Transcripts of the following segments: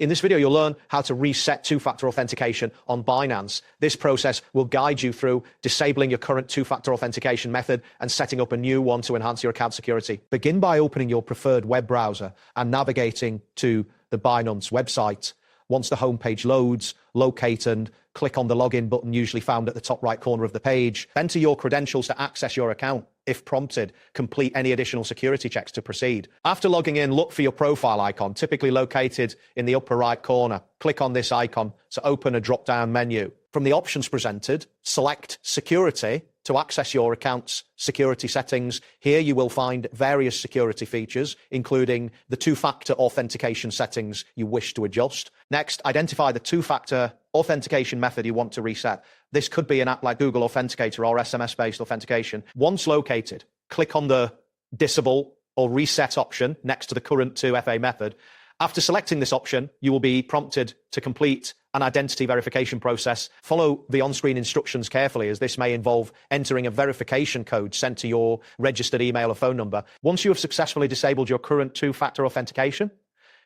In this video, you'll learn how to reset two-factor authentication on Binance. This process will guide you through disabling your current two-factor authentication method and setting up a new one to enhance your account security. Begin by opening your preferred web browser and navigating to the Binance website. Once the homepage loads, locate and click on the login button usually found at the top right corner of the page. Enter your credentials to access your account. If prompted, complete any additional security checks to proceed. After logging in, look for your profile icon, typically located in the upper right corner. Click on this icon to open a drop-down menu. From the options presented, select Security to access your account's security settings. Here you will find various security features, including the two-factor authentication settings you wish to adjust. Next, identify the two-factor authentication method you want to reset. This could be an app like Google Authenticator or SMS-based authentication. Once located, click on the Disable or Reset option next to the current 2FA method. After selecting this option, you will be prompted to complete an identity verification process. Follow the on-screen instructions carefully, as this may involve entering a verification code sent to your registered email or phone number. Once you have successfully disabled your current two-factor authentication,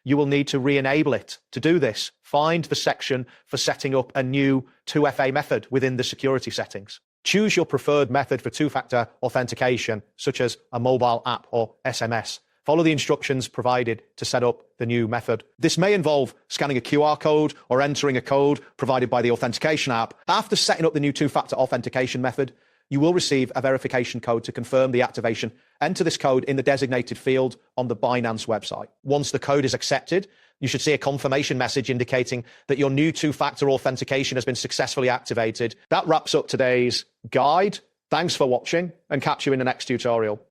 you will need to re-enable it. To do this, find the section for setting up a new 2FA method within the security settings. Choose your preferred method for two-factor authentication, such as a mobile app or SMS. Follow the instructions provided to set up the new method. This may involve scanning a QR code or entering a code provided by the authentication app. After setting up the new two-factor authentication method, you will receive a verification code to confirm the activation. Enter this code in the designated field on the Binance website. Once the code is accepted, you should see a confirmation message indicating that your new two-factor authentication has been successfully activated. That wraps up today's guide. Thanks for watching, and catch you in the next tutorial.